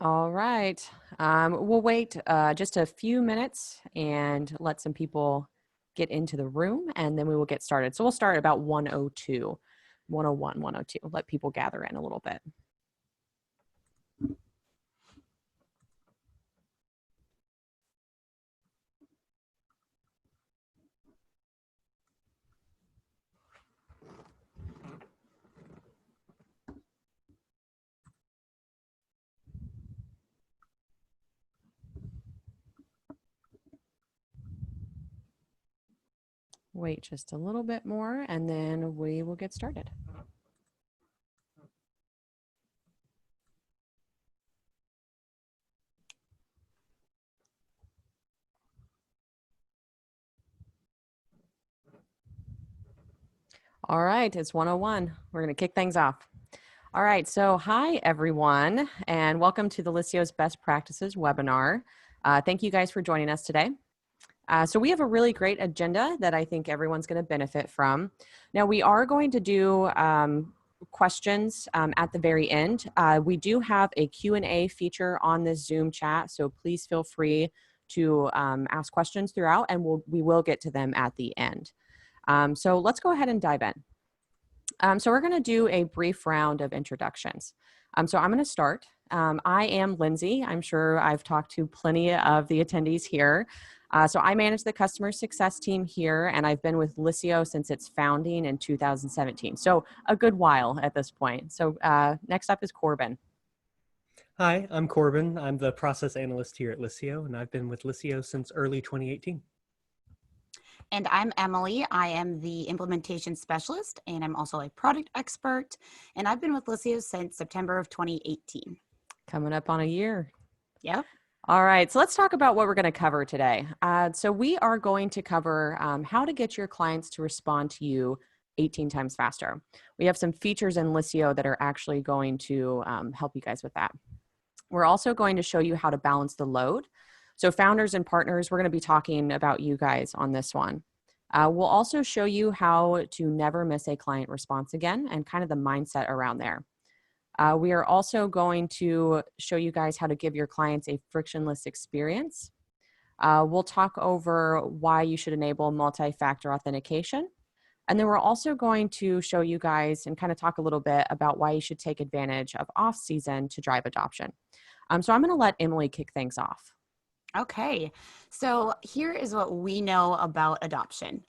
All right. We'll wait just a few minutes and let some people get into the room, and then we will get started. So we'll start about 102, 101, 102. Let people gather in a little bit. Wait just a little bit more, and then we will get started. All right, it's 101. We're going to kick things off. All right, so hi everyone, and welcome to the Lissio's Best Practices webinar. Thank you guys for joining us today. So we have a really great agenda that I think everyone's going to benefit from. Now we are going to do questions at the very end. We do have a Q&A feature on this Zoom chat, so please feel free to ask questions throughout, and we will get to them at the end. So let's go ahead and dive in. So we're going to do a brief round of introductions. So I'm going to start. I am Lindsay. I'm sure I've talked to plenty of the attendees here. So I manage the customer success team here, and I've been with Lissio since its founding in 2017. So a good while at this point. So next up is Corbin. Hi, I'm Corbin. I'm the process analyst here at Lissio, and I've been with Lissio since early 2018. And I'm Emily. I am the implementation specialist, and I'm also a product expert. And I've been with Lissio since September of 2018. Coming up on a year. Yep. All right, so let's talk about what we're going to cover today. So we are going to cover how to get your clients to respond to you 18 times faster. We have some features in Lissio that are actually going to help you guys with that. We're also going to show you how to balance the load. So founders and partners, we're going to be talking about you guys on this one. We'll also show you how to never miss a client response again and kind of the mindset around there. We are also going to show you guys how to give your clients a frictionless experience. We'll talk over why you should enable multi-factor authentication. And then we're also going to show you guys and kind of talk a little bit about why you should take advantage of off-season to drive adoption. So I'm going to let Emily kick things off. Okay, so here is what we know about adoption.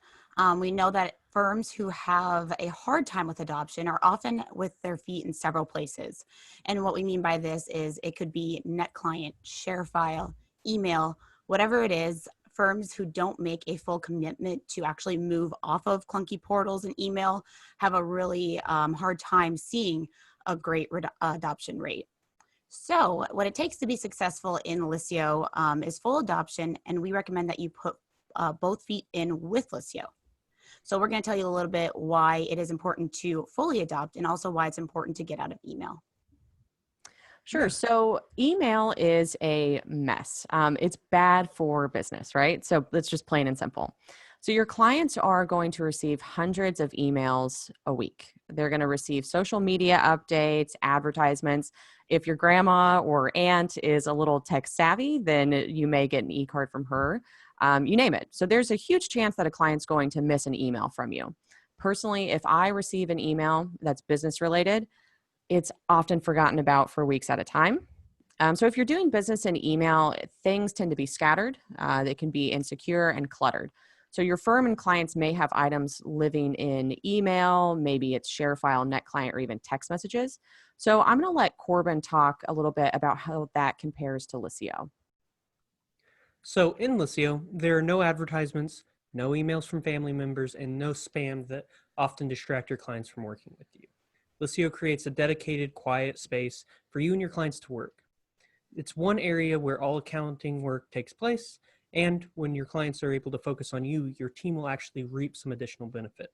We know that firms who have a hard time with adoption are often with their feet in several places. And what we mean by this is it could be net client, share file, email, whatever it is. Firms who don't make a full commitment to actually move off of clunky portals and email have a really hard time seeing a great adoption rate. So what it takes to be successful in Lissio is full adoption, and we recommend that you put both feet in with Lissio. So we're going to tell you a little bit why it is important to fully adopt and also why it's important to get out of email. Sure. So email is a mess. It's bad for business, right? So it's just plain and simple. So your clients are going to receive hundreds of emails a week. They're going to receive social media updates, advertisements. If your grandma or aunt is a little tech savvy, then you may get an e-card from her. You name it. So there's a huge chance that a client's going to miss an email from you. Personally, if I receive an email that's business related, it's often forgotten about for weeks at a time. So if you're doing business in email, things tend to be scattered. They can be insecure and cluttered. So your firm and clients may have items living in email, maybe it's share file, net client, or even text messages. So I'm going to let Corbin talk a little bit about how that compares to Lissio. So in Lissio, there are no advertisements, no emails from family members, and no spam that often distract your clients from working with you. Lissio creates a dedicated, quiet space for you and your clients to work. It's one area where all accounting work takes place, and when your clients are able to focus on you, your team will actually reap some additional benefit.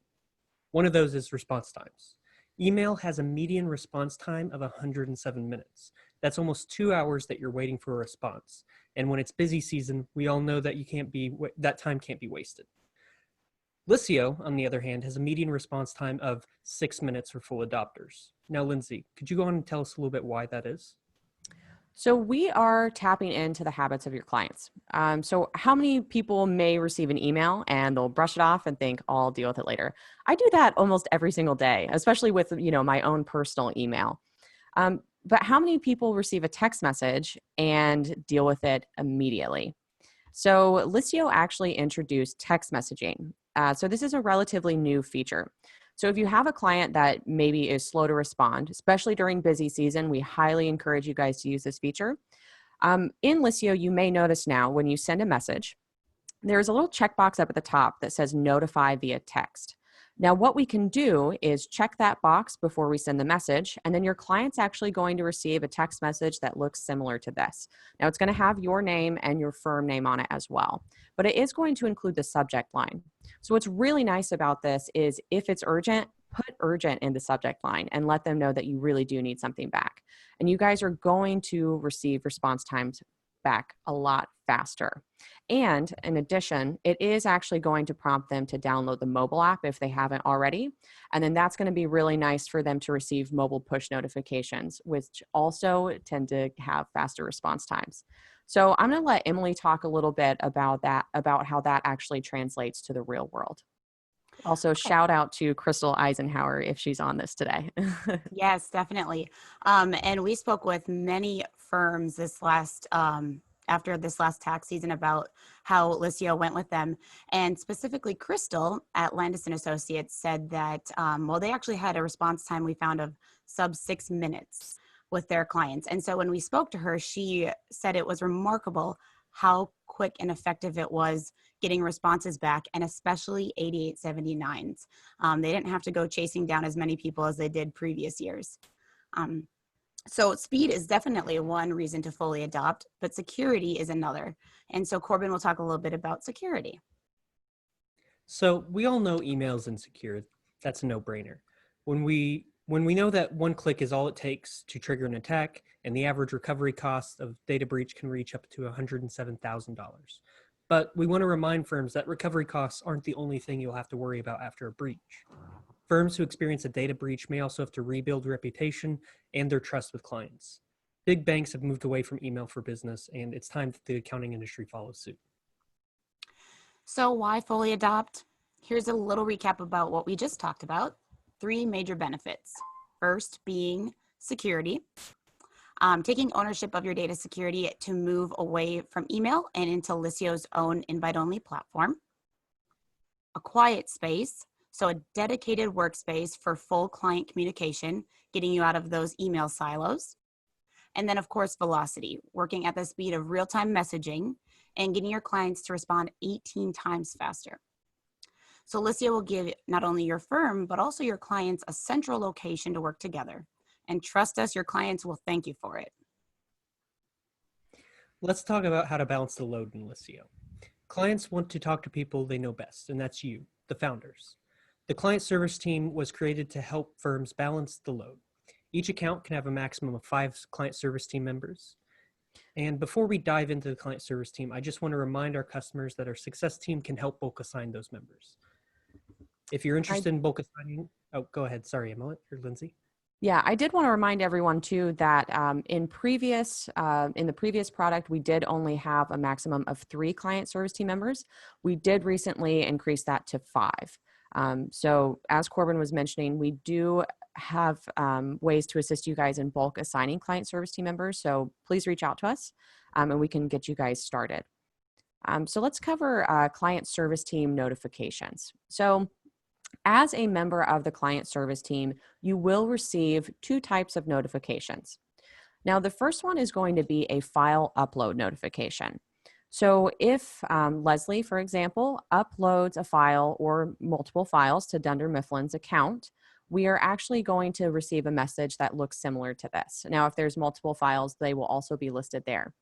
One of those is response times. Email has a median response time of 107 minutes. That's almost 2 hours that you're waiting for a response. And when it's busy season, we all know that that time can't be wasted. Lissio, on the other hand, has a median response time of 6 minutes for full adopters. Now, Lindsay, could you go on and tell us a little bit why that is? So we are tapping into the habits of your clients. So how many people may receive an email and they'll brush it off and think, "Oh, I'll deal with it later." I do that almost every single day, especially with, my own personal email. But how many people receive a text message and deal with it immediately? So Listio actually introduced text messaging. So this is a relatively new feature. So if you have a client that maybe is slow to respond, especially during busy season, we highly encourage you guys to use this feature. In Listio, you may notice now when you send a message, there's a little checkbox up at the top that says notify via text. Now, what we can do is check that box before we send the message, and then your client's actually going to receive a text message that looks similar to this. Now, it's going to have your name and your firm name on it as well, but it is going to include the subject line. So what's really nice about this is if it's urgent, put urgent in the subject line and let them know that you really do need something back. And you guys are going to receive response times back a lot faster. And in addition, it is actually going to prompt them to download the mobile app if they haven't already. And then that's going to be really nice for them to receive mobile push notifications, which also tend to have faster response times. So I'm going to let Emily talk a little bit about that, about how that actually translates to the real world. Also, shout out to Crystal Eisenhower if she's on this today. Yes, definitely. And we spoke with many firms after this last tax season about how Listio went with them. And specifically Crystal at Landis and Associates said that, they actually had a response time we found of sub 6 minutes with their clients. And so when we spoke to her, she said it was remarkable how quick and effective it was getting responses back, and especially 8879s. They didn't have to go chasing down as many people as they did previous years. So speed is definitely one reason to fully adopt, but security is another. And so Corbin will talk a little bit about security. So we all know email's insecure. That's a no-brainer. When we know that one click is all it takes to trigger an attack, and the average recovery cost of data breach can reach up to $107,000. But we want to remind firms that recovery costs aren't the only thing you'll have to worry about after a breach. Firms who experience a data breach may also have to rebuild reputation and their trust with clients. Big banks have moved away from email for business, and it's time that the accounting industry follows suit. So why fully adopt? Here's a little recap about what we just talked about. 3 major benefits. First being security. Taking ownership of your data security to move away from email and into Listio's own invite-only platform. A quiet space, so a dedicated workspace for full client communication, getting you out of those email silos. And then, of course, velocity, working at the speed of real-time messaging and getting your clients to respond 18 times faster. So Listio will give not only your firm, but also your clients a central location to work together. And trust us, your clients will thank you for it. Let's talk about how to balance the load in Listio. Clients want to talk to people they know best, and that's you, the founders. The client service team was created to help firms balance the load. Each account can have a maximum of 5 client service team members. And before we dive into the client service team, I just want to remind our customers that our success team can help bulk assign those members. If you're interested in bulk assigning, go ahead. Sorry, Emily or Lindsay. Yeah, I did want to remind everyone too that in the previous product, we did only have a maximum of 3 client service team members. We did recently increase that to 5. So as Corbin was mentioning, we do have ways to assist you guys in bulk assigning client service team members. So please reach out to us and we can get you guys started. So let's cover client service team notifications. So as a member of the client service team, you will receive 2 types of notifications. Now, the first one is going to be a file upload notification. So if Leslie, for example, uploads a file or multiple files to Dunder Mifflin's account, we are actually going to receive a message that looks similar to this. Now, if there's multiple files, they will also be listed there.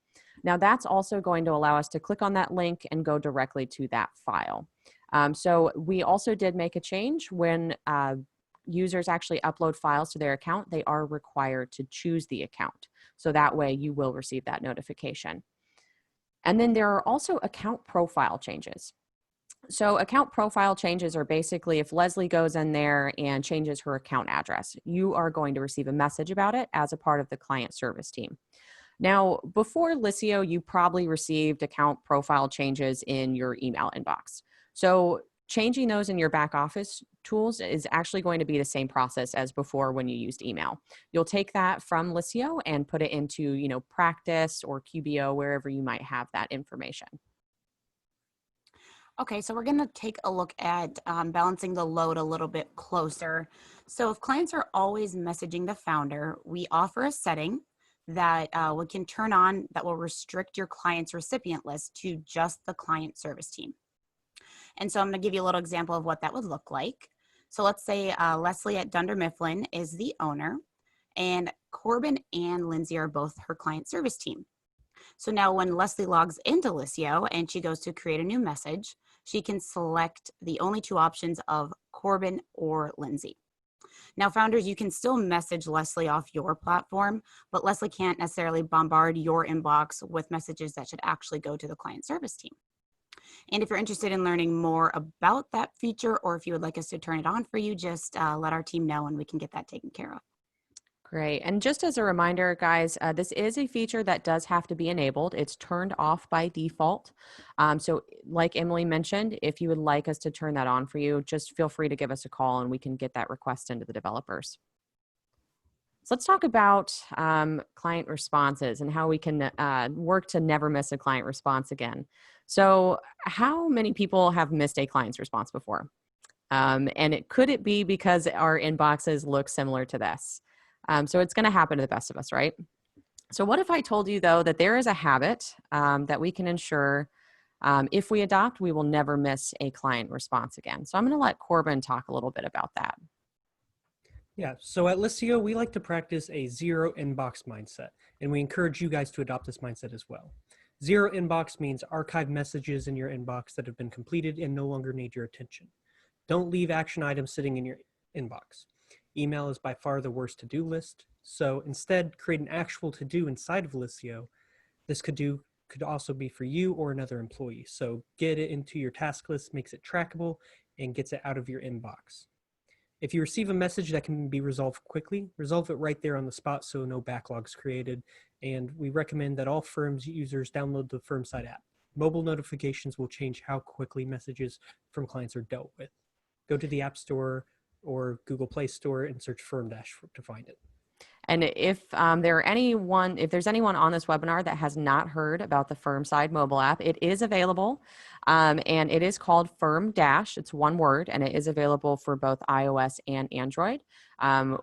Now, that's also going to allow us to click on that link and go directly to that file. So we also did make a change when users actually upload files to their account, they are required to choose the account. So that way you will receive that notification. And then there are also account profile changes. So account profile changes are basically if Leslie goes in there and changes her account address, you are going to receive a message about it as a part of the client service team. Now, before Liscio, you probably received account profile changes in your email inbox. So changing those in your back office tools is actually going to be the same process as before when you used email. You'll take that from Liscio and put it into, Practice or QBO, wherever you might have that information. Okay, so we're going to take a look at balancing the load a little bit closer. So if clients are always messaging the founder, we offer a setting that we can turn on that will restrict your client's recipient list to just the client service team. And so I'm going to give you a little example of what that would look like. So let's say Leslie at Dunder Mifflin is the owner, and Corbin and Lindsay are both her client service team. So now when Leslie logs into Liscio and she goes to create a new message, she can select the only two options of Corbin or Lindsay. Now, founders, you can still message Leslie off your platform, but Leslie can't necessarily bombard your inbox with messages that should actually go to the client service team. And if you're interested in learning more about that feature, or if you would like us to turn it on for you, just let our team know and we can get that taken care of. Great. And just as a reminder, guys, this is a feature that does have to be enabled. It's turned off by default. So like Emily mentioned, if you would like us to turn that on for you, just feel free to give us a call and we can get that request into the developers. So let's talk about client responses and how we can work to never miss a client response again. So how many people have missed a client's response before? And could it be because our inboxes look similar to this? So it's going to happen to the best of us, right? So what if I told you, though, that there is a habit that we can ensure if we adopt, we will never miss a client response again. So I'm going to let Corbin talk a little bit about that. Yeah, so at Liscio, we like to practice a zero inbox mindset, and we encourage you guys to adopt this mindset as well. Zero inbox means archive messages in your inbox that have been completed and no longer need your attention. Don't leave action items sitting in your inbox. Email is by far the worst to-do list, so instead create an actual to-do inside of Liscio. This could also be for you or another employee, so get it into your task list, makes it trackable, and gets it out of your inbox. If you receive a message that can be resolved quickly, resolve it right there on the spot so no backlogs created, and we recommend that all Firms users download the FirmSide app. Mobile notifications will change how quickly messages from clients are dealt with. Go to the App Store or Google Play Store and search FirmDash to find it. And if there's anyone on this webinar that has not heard about the FirmSide mobile app, it is available, and it is called Firm Dash. It's one word, and it is available for both iOS and Android.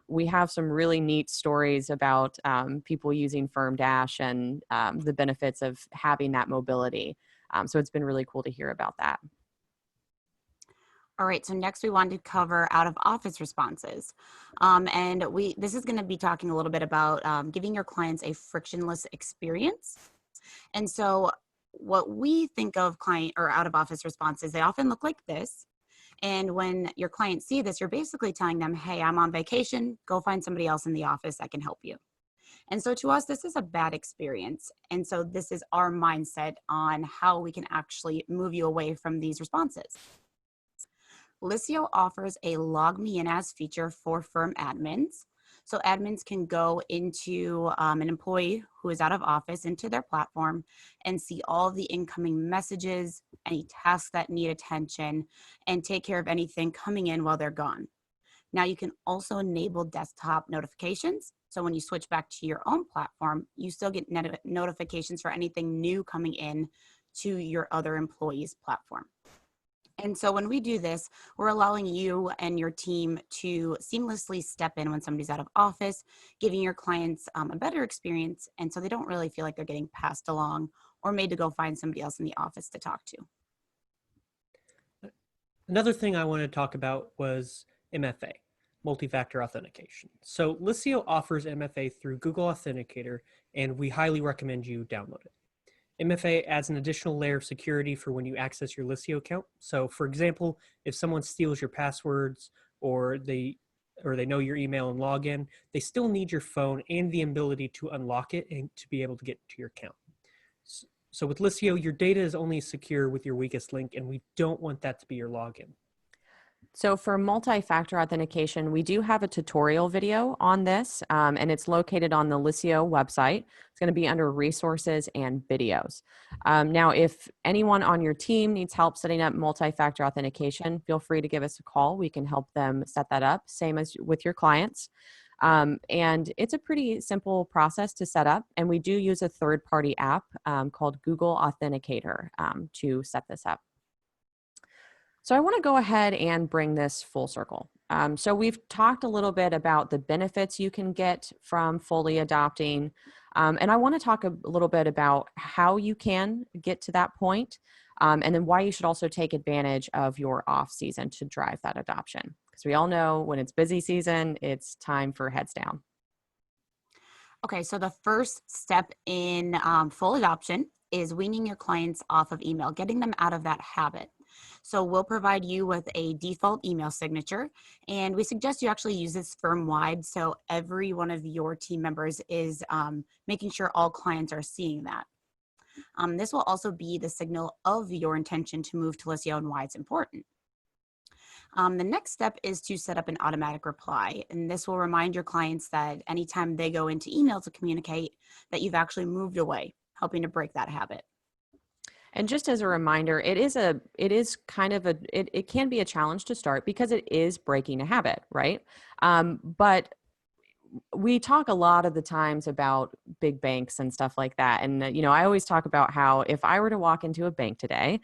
We have some really neat stories about people using Firm Dash and the benefits of having that mobility. So it's been really cool to hear about that. All right, so next we wanted to cover out of office responses. This is going to be talking a little bit about giving your clients a frictionless experience. And so what we think of client or out of office responses, they often look like this. And when your clients see this, you're basically telling them, hey, I'm on vacation, go find somebody else in the office that can help you. And so to us, this is a bad experience. And so this is our mindset on how we can actually move you away from these responses. Liscio offers a log me in as feature for firm admins. So admins can go into an employee who is out of office into their platform and see all the incoming messages, any tasks that need attention, and take care of anything coming in while they're gone. Now you can also enable desktop notifications. So when you switch back to your own platform, you still get notifications for anything new coming in to your other employees' platform. And so when we do this, we're allowing you and your team to seamlessly step in when somebody's out of office, giving your clients a better experience. And so they don't really feel like they're getting passed along or made to go find somebody else in the office to talk to. Another thing I wanted to talk about was MFA, multi-factor authentication. So Liscio offers MFA through Google Authenticator, and we highly recommend you download it. MFA adds an additional layer of security for when you access your Liscio account. So for example, if someone steals your passwords or they know your email and login, they still need your phone and the ability to unlock it and to be able to get to your account. So with Liscio, your data is only secure with your weakest link, and we don't want that to be your login. So for multi-factor authentication, we do have a tutorial video on this, and it's located on the Liscio website. It's going to be under resources and videos. Now, if anyone on your team needs help setting up multi-factor authentication, feel free to give us a call. We can help them set that up, same as with your clients. And it's a pretty simple process to set up, and we do use a third-party app called Google Authenticator to set this up. So I want to go ahead and bring this full circle. So we've talked a little bit about the benefits you can get from fully adopting, and I want to talk a little bit about how you can get to that point, and then why you should also take advantage of your off season to drive that adoption. Because we all know when it's busy season, it's time for heads down. Okay, so the first step in full adoption is weaning your clients off of email, getting them out of that habit. So we'll provide you with a default email signature, and we suggest you actually use this firm-wide so every one of your team members is making sure all clients are seeing that. This will also be the signal of your intention to move to Liscio and why it's important. The next step is to set up an automatic reply, and this will remind your clients that anytime they go into email to communicate that you've actually moved away, helping to break that habit. And just as a reminder, it can be a challenge to start because it is breaking a habit, right? But we talk a lot of the times about big banks and stuff like that. And, I always talk about how if I were to walk into a bank today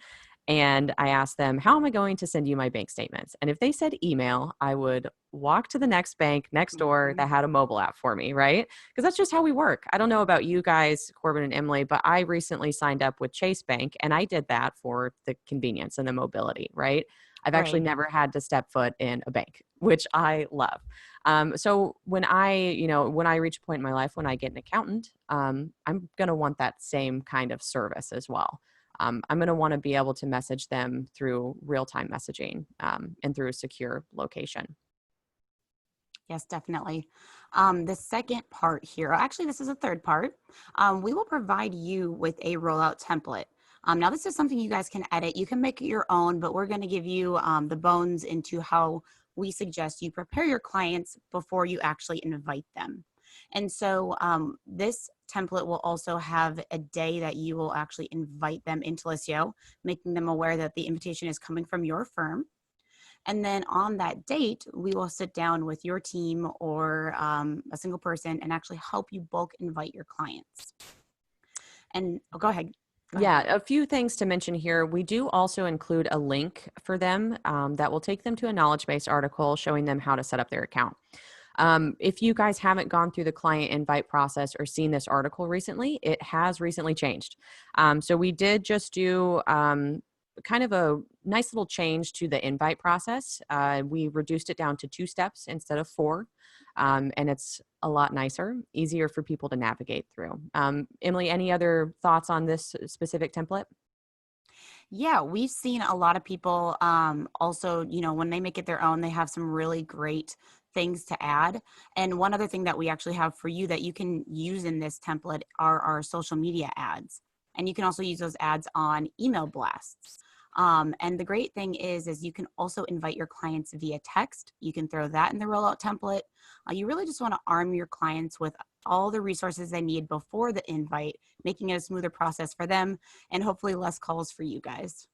and I asked them, how am I going to send you my bank statements? And if they said email, I would walk to the next bank next door that had a mobile app for me, right? Because that's just how we work. I don't know about you guys, Corbin and Emily, but I recently signed up with Chase Bank, and I did that for the convenience and the mobility, right? I've actually Right. never had to step foot in a bank, which I love. So when I reach a point in my life when I get an accountant, I'm going to want that same kind of service as well. I'm going to want to be able to message them through real-time messaging and through a secure location. Yes, definitely. The second part here, actually, this is a third part. We will provide you with a rollout template. Now, this is something you guys can edit. You can make it your own, but we're going to give you the bones into how we suggest you prepare your clients before you actually invite them. And so this template will also have a day that you will actually invite them into Liscio, making them aware that the invitation is coming from your firm. And then on that date, we will sit down with your team or a single person and actually help you bulk invite your clients. And go ahead. Yeah, a few things to mention here. We do also include a link for them that will take them to a knowledge base article showing them how to set up their account. If you guys haven't gone through the client invite process or seen this article recently, it has recently changed. So we did just do kind of a nice little change to the invite process. We reduced it down to 2 steps instead of 4. And it's a lot nicer, easier for people to navigate through. Emily, any other thoughts on this specific template? Yeah, we've seen a lot of people also, when they make it their own, they have some really great things to add. And one other thing that we actually have for you that you can use in this template are our social media ads. And you can also use those ads on email blasts. And the great thing is you can also invite your clients via text. You can throw that in the rollout template. You really just want to arm your clients with all the resources they need before the invite, making it a smoother process for them and hopefully less calls for you guys.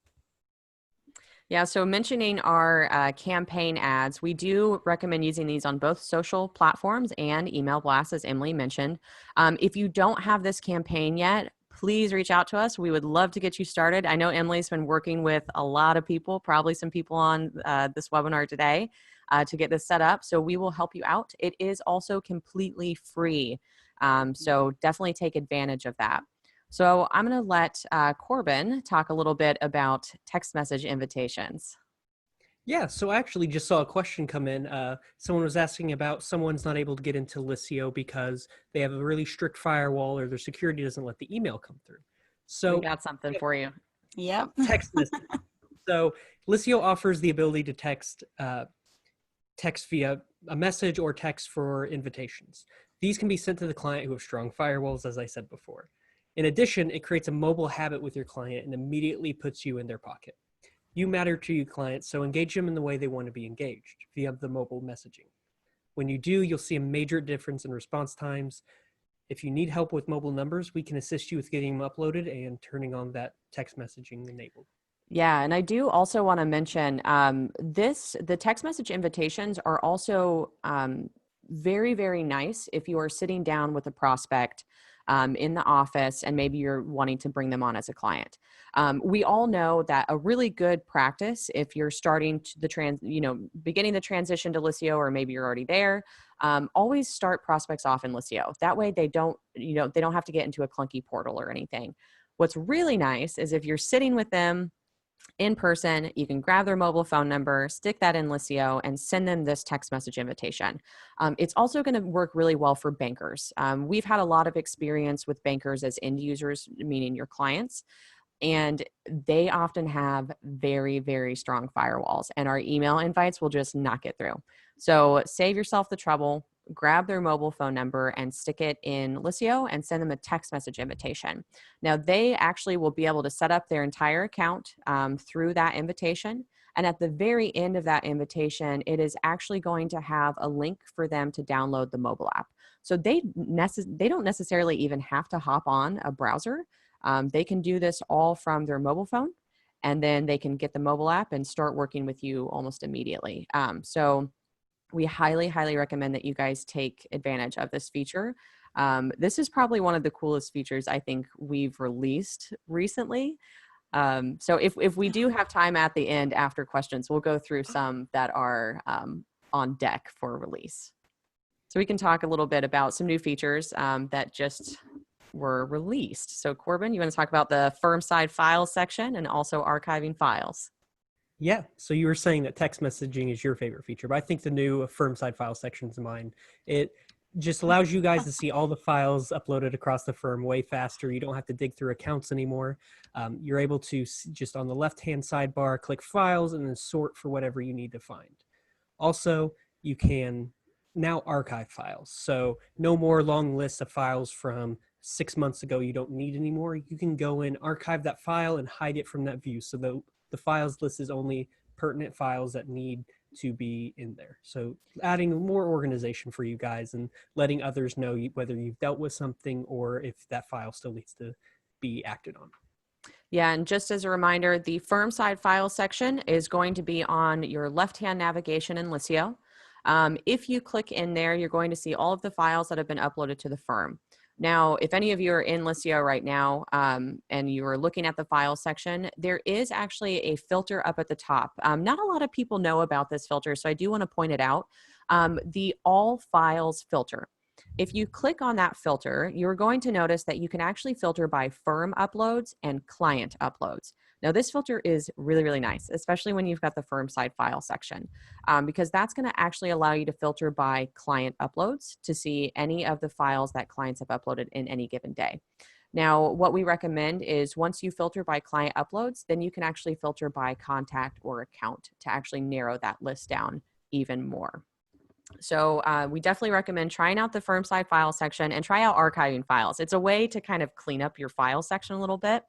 Yeah, so mentioning our campaign ads, we do recommend using these on both social platforms and email blasts, as Emily mentioned. If you don't have this campaign yet, please reach out to us. We would love to get you started. I know Emily's been working with a lot of people, probably some people on this webinar today to get this set up. So we will help you out. It is also completely free. So definitely take advantage of that. So I'm going to let Corbin talk a little bit about text message invitations. Yeah, so I actually just saw a question come in. Someone was asking about someone's not able to get into Liscio because they have a really strict firewall or their security doesn't let the email come through. So We got something for you. Yep. text message. So Liscio offers the ability to text via a message or text for invitations. These can be sent to the client who have strong firewalls, as I said before. In addition, it creates a mobile habit with your client and immediately puts you in their pocket. You matter to your clients, so engage them in the way they want to be engaged via the mobile messaging. When you do, you'll see a major difference in response times. If you need help with mobile numbers, we can assist you with getting them uploaded and turning on that text messaging enabled. Yeah, and I do also want to mention the text message invitations are also very, very nice if you are sitting down with a prospect in the office and maybe you're wanting to bring them on as a client. We all know that a really good practice, if you're starting beginning the transition to Liscio, or maybe you're already there, always start prospects off in Liscio. That way they don't have to get into a clunky portal or anything. What's really nice is if you're sitting with them in person, you can grab their mobile phone number, stick that in Liscio, and send them this text message invitation. It's also going to work really well for bankers. We've had a lot of experience with bankers as end users, meaning your clients, and they often have very, very strong firewalls, and our email invites will just not get through. So save yourself the trouble, grab their mobile phone number and stick it in Liscio and send them a text message invitation. Now, they actually will be able to set up their entire account through that invitation. And at the very end of that invitation, it is actually going to have a link for them to download the mobile app. So they don't necessarily even have to hop on a browser. They can do this all from their mobile phone, and then they can get the mobile app and start working with you almost immediately. So we highly, highly recommend that you guys take advantage of this feature. This is probably one of the coolest features I think we've released recently. So if we do have time at the end after questions, we'll go through some that are on deck for release. So we can talk a little bit about some new features that just were released. So Corbin, you want to talk about the firm side files section and also archiving files? Yeah, so you were saying that text messaging is your favorite feature, but I think the new firm side file section is mine. It just allows you guys to see all the files uploaded across the firm way faster. You don't have to dig through accounts anymore. You're able to just on the left-hand sidebar, click files and then sort for whatever you need to find. Also, you can now archive files. So no more long lists of files from 6 months ago you don't need anymore. You can go in, archive that file and hide it from that view. So the files list is only pertinent files that need to be in there. So adding more organization for you guys and letting others know whether you've dealt with something or if that file still needs to be acted on. Yeah, and just as a reminder, the firm side file section is going to be on your left-hand navigation in Liscio. If you click in there, you're going to see all of the files that have been uploaded to the firm. Now, if any of you are in Liscio right now and you are looking at the file section, there is actually a filter up at the top. Not a lot of people know about this filter, so I do want to point it out. The All Files filter. If you click on that filter, you're going to notice that you can actually filter by firm uploads and client uploads. Now, this filter is really, really nice, especially when you've got the firm side file section, because that's going to actually allow you to filter by client uploads to see any of the files that clients have uploaded in any given day. Now, what we recommend is once you filter by client uploads, then you can actually filter by contact or account to actually narrow that list down even more. So we definitely recommend trying out the firm side file section and try out archiving files. It's a way to kind of clean up your file section a little bit.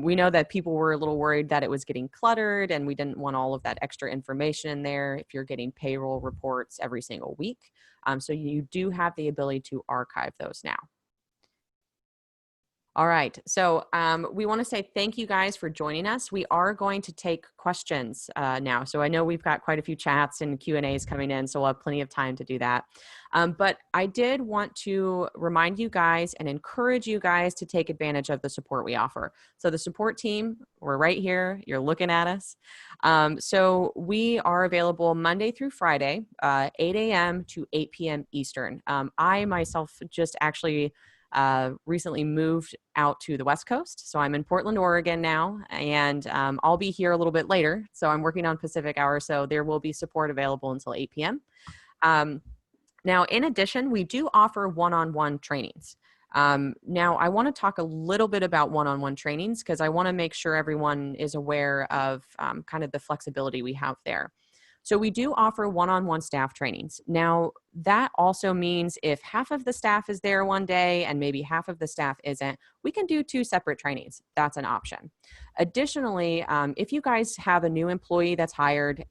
We know that people were a little worried that it was getting cluttered and we didn't want all of that extra information in there if you're getting payroll reports every single week. So you do have the ability to archive those now. All right, so we want to say thank you guys for joining us. We are going to take questions now. So I know we've got quite a few chats and Q&As coming in, so we'll have plenty of time to do that. But I did want to remind you guys and encourage you guys to take advantage of the support we offer. So the support team, we're right here. You're looking at us. So we are available Monday through Friday, 8 a.m. to 8 p.m. Eastern. I myself just actually recently moved out to the West Coast. So I'm in Portland, Oregon now, and I'll be here a little bit later. So I'm working on Pacific hour, so there will be support available until 8 p.m. Now, in addition, we do offer one-on-one trainings. Now, I want to talk a little bit about one-on-one trainings because I want to make sure everyone is aware of kind of the flexibility we have there. So we do offer one-on-one staff trainings. Now, that also means if half of the staff is there one day and maybe half of the staff isn't, we can do 2 separate trainings. That's an option. Additionally, if you guys have a new employee that's hired,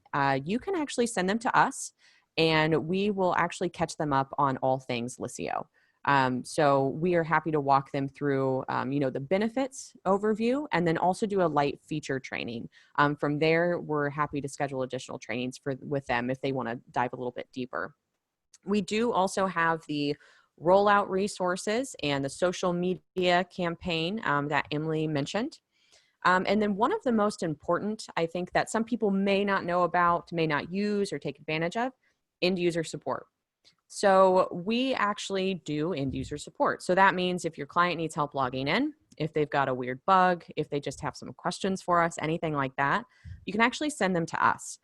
you can actually send them to us and we will actually catch them up on all things Liscio. So we are happy to walk them through, the benefits overview and then also do a light feature training. From there, we're happy to schedule additional trainings with them if they want to dive a little bit deeper. We do also have the rollout resources and the social media campaign that Emily mentioned. And then one of the most important, I think, that some people may not know about, may not use or take advantage of, end user support. So we actually do end user support. So that means if your client needs help logging in, if they've got a weird bug, if they just have some questions for us, anything like that, you can actually send them to us.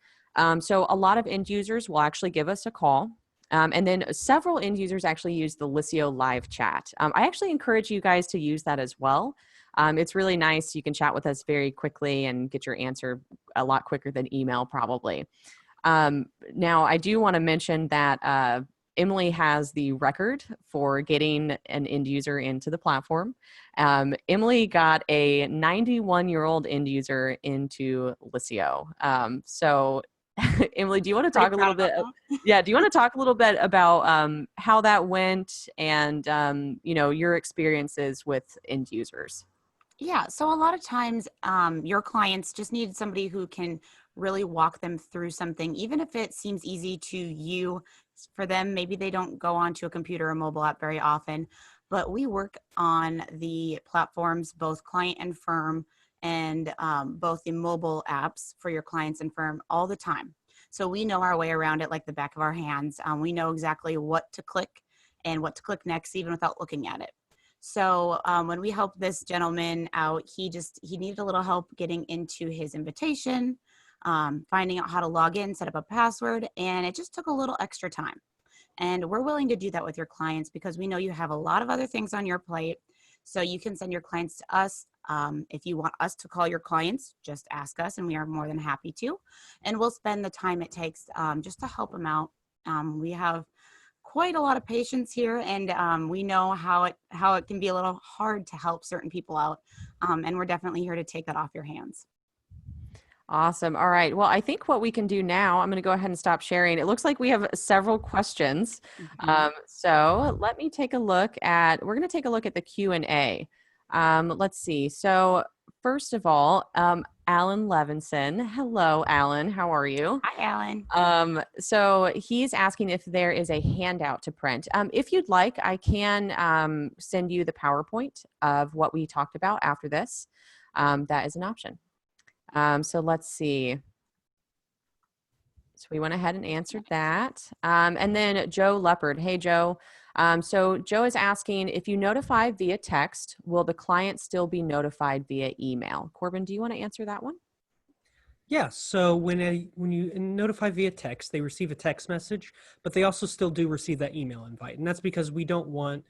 So a lot of end users will actually give us a call. And then several end users actually use the Liscio live chat. I actually encourage you guys to use that as well. It's really nice. You can chat with us very quickly and get your answer a lot quicker than email probably. Now, I do want to mention that Emily has the record for getting an end user into the platform. Emily got a 91-year-old end user into Liscio. So Emily, do you want to talk a little bit? Yeah, do you want to talk a little bit about how that went and your experiences with end users? Yeah, so a lot of times your clients just need somebody who can really walk them through something, even if it seems easy to you. For them, maybe they don't go onto a computer or mobile app very often, but we work on the platforms, both client and firm, and both the mobile apps for your clients and firm all the time. So we know our way around it like the back of our hands. We know exactly what to click and what to click next, even without looking at it. So when we helped this gentleman out, he needed a little help getting into his invitation, finding out how to log in, set up a password, and it just took a little extra time. And we're willing to do that with your clients because we know you have a lot of other things on your plate. So you can send your clients to us. If you want us to call your clients, just ask us and we are more than happy to. And we'll spend the time it takes just to help them out. We have quite a lot of patience here, and we know how it can be a little hard to help certain people out, and we're definitely here to take that off your hands. Awesome. All right. Well, I think what we can do now, I'm going to go ahead and stop sharing. It looks like we have several questions. So let me take a look we're going to take a look at the Q&A. Let's see. So first of all, Alan Levinson. Hello, Alan. How are you? Hi, Alan. So he's asking if there is a handout to print. If you'd like, I can send you the PowerPoint of what we talked about after this. That is an option. So let's see. So we went ahead and answered that. And then Joe Leopard. Hey, Joe. So Joe is asking, if you notify via text, will the client still be notified via email? Corbin, do you want to answer that one? Yeah, so when you notify via text, they receive a text message, but they also still do receive that email invite. And that's because we don't want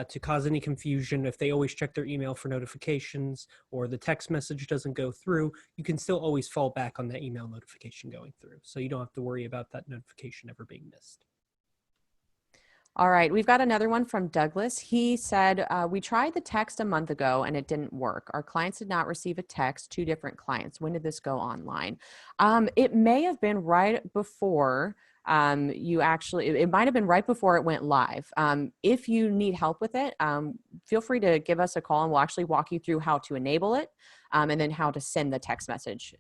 to cause any confusion. If they always check their email for notifications or the text message doesn't go through, you can still always fall back on that email notification going through. So you don't have to worry about that notification ever being missed. All right, we've got another one from Douglas. He said, we tried the text a month ago and it didn't work. Our clients did not receive a text, 2 different clients. When did this go online? It may have been right before it might have been right before it went live. If you need help with it, feel free to give us a call and we'll actually walk you through how to enable it and then how to send the text message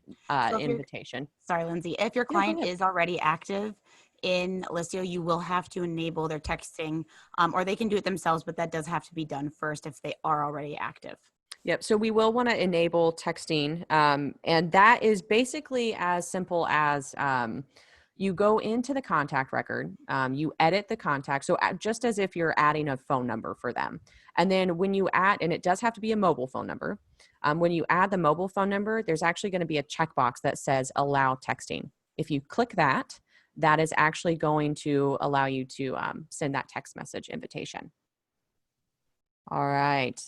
invitation. Sorry, Lindsay. If your client is already active in Liscio, you will have to enable their texting, or they can do it themselves, but that does have to be done first if they are already active. Yep. So we will want to enable texting. And that is basically as simple as you go into the contact record, you edit the contact. So just as if you're adding a phone number for them. And then when you add, and it does have to be a mobile phone number. When you add the mobile phone number, there's actually going to be a checkbox that says allow texting. If you click that, that is actually going to allow you to send that text message invitation. All right.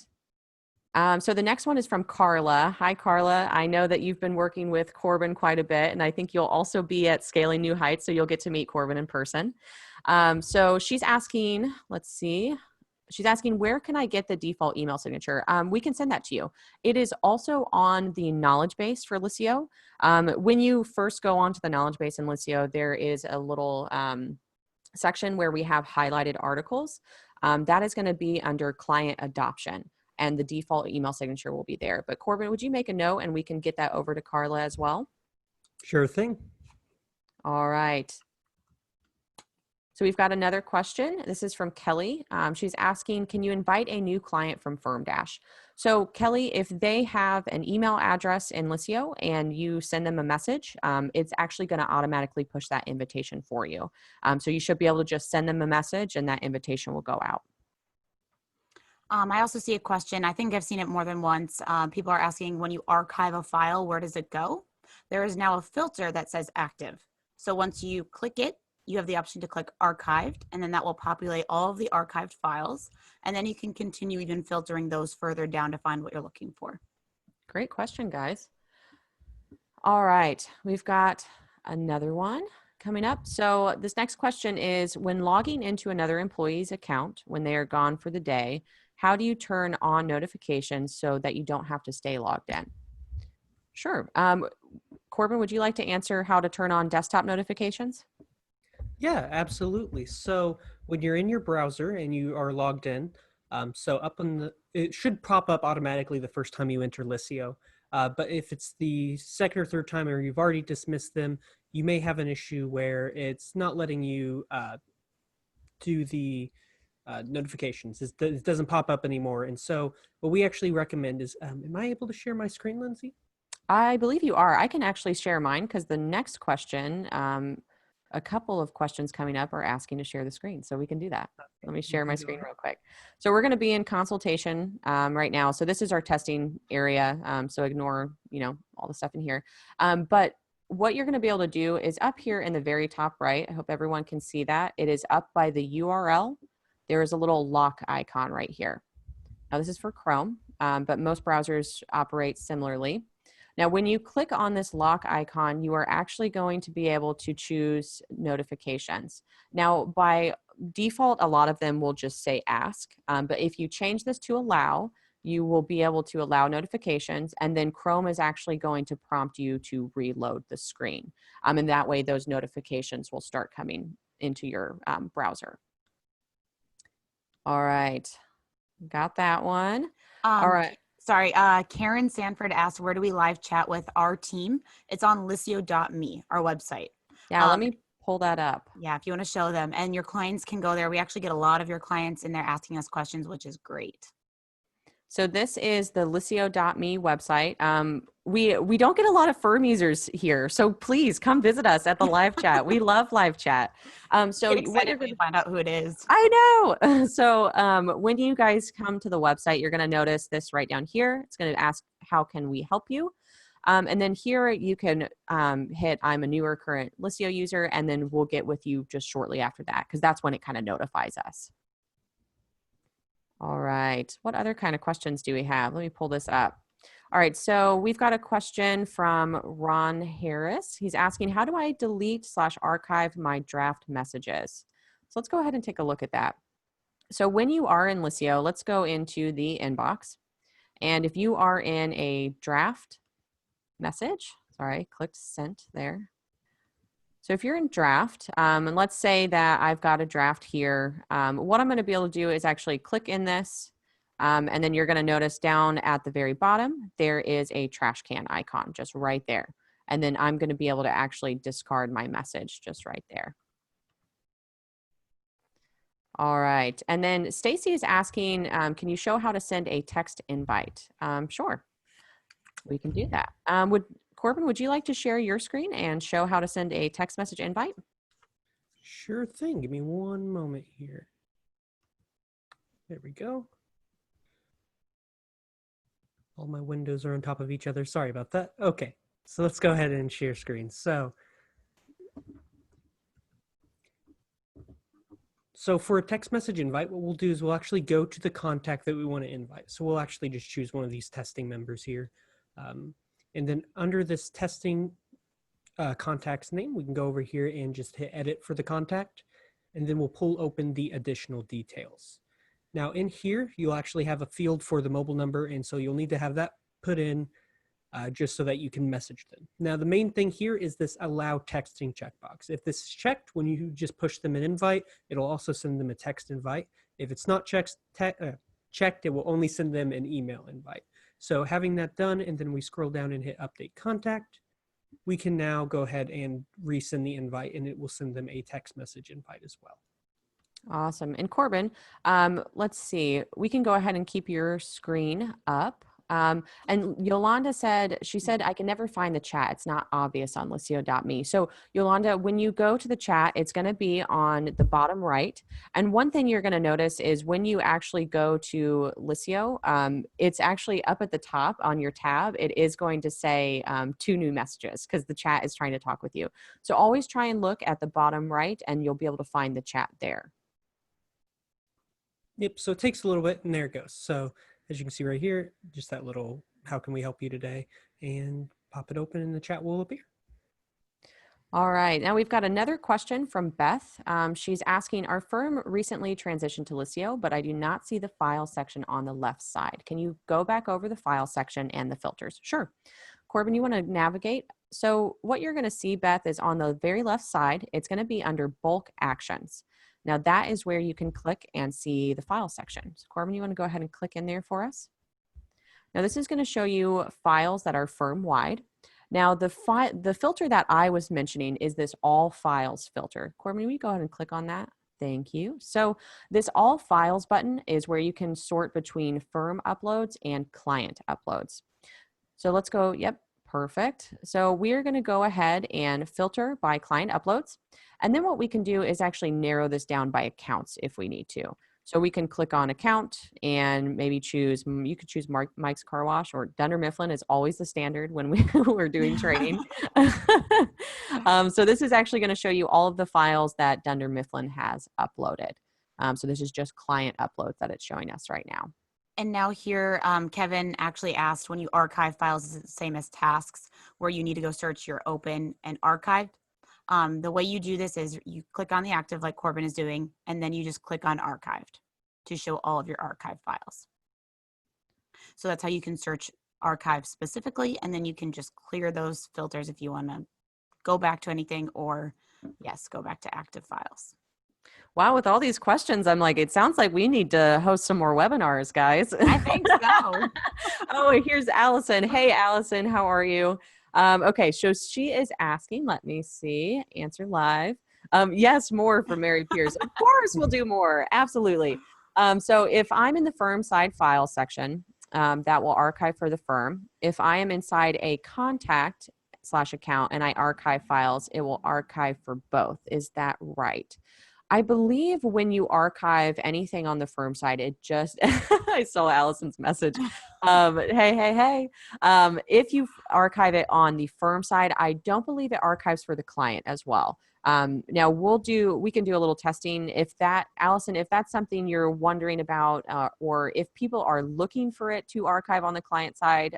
So the next one is from Carla. Hi, Carla. I know that you've been working with Corbin quite a bit, and I think you'll also be at Scaling New Heights, so you'll get to meet Corbin in person. So she's asking, let's see. She's asking, where can I get the default email signature? We can send that to you. It is also on the knowledge base for Liscio. When you first go onto the knowledge base in Liscio, there is a little section where we have highlighted articles. That is going to be under client adoption, and the default email signature will be there. But Corbin, would you make a note and we can get that over to Carla as well? Sure thing. All right. So we've got another question. This is from Kelly. She's asking, can you invite a new client from FirmDash? So Kelly, if they have an email address in Liscio and you send them a message, it's actually going to automatically push that invitation for you. So you should be able to just send them a message and that invitation will go out. I also see a question. I think I've seen it more than once. People are asking, when you archive a file, where does it go? There is now a filter that says active. So once you click it, you have the option to click archived, and then that will populate all of the archived files. And then you can continue even filtering those further down to find what you're looking for. Great question, guys. All right, we've got another one coming up. So this next question is, when logging into another employee's account when they are gone for the day, how do you turn on notifications so that you don't have to stay logged in? Sure. Corbin, would you like to answer how to turn on desktop notifications? Yeah, absolutely. So when you're in your browser and you are logged in, so up on the, it should pop up automatically the first time you enter Liscio. But if it's the second or third time or you've already dismissed them, you may have an issue where it's not letting you do the notifications. It doesn't pop up anymore. And so what we actually recommend is, am I able to share my screen, Lindsay? I believe you are. I can actually share mine because the next question, a couple of questions coming up are asking to share the screen. So we can do that. Let me share my screen real quick. So we're going to be in consultation right now. So this is our testing area. So ignore, all the stuff in here. But what you're going to be able to do is up here in the very top right. I hope everyone can see that. It is up by the URL. There is a little lock icon right here. Now this is for Chrome, but most browsers operate similarly. Now, when you click on this lock icon, you are actually going to be able to choose notifications. Now, by default, a lot of them will just say ask, but if you change this to allow, you will be able to allow notifications, and then Chrome is actually going to prompt you to reload the screen. And that way, those notifications will start coming into your browser. All right, got that one. All right. Sorry, Karen Sanford asked, where do we live chat with our team? It's on liscio.me, our website. Yeah, let me pull that up. Yeah, if you want to show them. And your clients can go there. We actually get a lot of your clients in there asking us questions, which is great. So this is the liscio.me website. We don't get a lot of firm users here, so please come visit us at the live chat. We love live chat. So what you're going to find out who it is. I know. So when you guys come to the website, you're going to notice this right down here. It's going to ask, how can we help you? And then here you can hit, I'm a newer current Liscio user, and then we'll get with you just shortly after that, because that's when it kind of notifies us. All right. What other kind of questions do we have? Let me pull this up. All right. So we've got a question from Ron Harris. He's asking, how do I delete/archive my draft messages? So let's go ahead and take a look at that. So when you are in Liscio, let's go into the inbox. And if you are in a draft message, sorry, I clicked sent there. So if you're in draft, and let's say that I've got a draft here, what I'm going to be able to do is actually click in this, and then you're going to notice down at the very bottom, there is a trash can icon just right there. And then I'm going to be able to actually discard my message just right there. All right. And then Stacy is asking, can you show how to send a text invite? Sure, we can do that. Corbin, would you like to share your screen and show how to send a text message invite? Sure thing. Give me one moment here. There we go. All my windows are on top of each other. Sorry about that. Okay, so let's go ahead and share screen. So So for a text message invite, what we'll do is we'll actually go to the contact that we want to invite. So we'll actually just choose one of these testing members here. And then under this testing contact's name, we can go over here and just hit edit for the contact. And then we'll pull open the additional details. Now in here, you'll actually have a field for the mobile number. And so you'll need to have that put in just so that you can message them. Now, the main thing here is this allow texting checkbox. If this is checked, when you just push them an invite, it'll also send them a text invite. If it's not checked, it will only send them an email invite. So having that done, and then we scroll down and hit update contact, we can now go ahead and resend the invite, and it will send them a text message invite as well. Awesome. And Corbin, let's see, we can go ahead and keep your screen up. And Yolanda said, I can never find the chat. It's not obvious on Liscio.me. So Yolanda, when you go to the chat, it's going to be on the bottom right. And one thing you're going to notice is when you actually go to Liscio, it's actually up at the top on your tab. It is going to say 2 new messages because the chat is trying to talk with you. So always try and look at the bottom right and you'll be able to find the chat there. Yep, so it takes a little bit and there it goes. So as you can see right here, just that little, how can we help you today? And pop it open and the chat will appear. All right, now we've got another question from Beth. She's asking, our firm recently transitioned to Liscio, but I do not see the file section on the left side. Can you go back over the file section and the filters? Sure. Corbin, you want to navigate? So what you're going to see, Beth, is on the very left side, it's going to be under bulk actions. Now that is where you can click and see the file section. So Corbin, you want to go ahead and click in there for us? Now this is going to show you files that are firm-wide. Now the filter that I was mentioning is this all files filter. Corbin, will you go ahead and click on that? Thank you. So this all files button is where you can sort between firm uploads and client uploads. So let's go, yep, perfect. So we're going to go ahead and filter by client uploads. And then what we can do is actually narrow this down by accounts if we need to. So we can click on account and maybe choose, you could choose Mike's Car Wash, or Dunder Mifflin is always the standard when we're doing training. So this is actually going to show you all of the files that Dunder Mifflin has uploaded. So this is just client uploads that it's showing us right now. And now here, Kevin actually asked, when you archive files, is it the same as tasks where you need to go search your open and archived? The way you do this is you click on the active like Corbin is doing, and then you just click on archived to show all of your archive files. So that's how you can search archive specifically, and then you can just clear those filters if you want to go back to anything, or yes, go back to active files. Wow, with all these questions, I'm like, it sounds like we need to host some more webinars, guys. I think so. Oh, here's Allison. Hey, Allison, how are you? Okay, so she is asking, let me see, answer live. Yes, more from Mary Pierce. Of course, we'll do more. Absolutely. So if I'm in the firm side file section, that will archive for the firm. If I am inside a contact/account and I archive files, it will archive for both. Is that right? I believe when you archive anything on the firm side, it just, I saw Allison's message. Hey. If you archive it on the firm side, I don't believe it archives for the client as well. Now we can do a little testing. Allison, if that's something you're wondering about, or if people are looking for it to archive on the client side,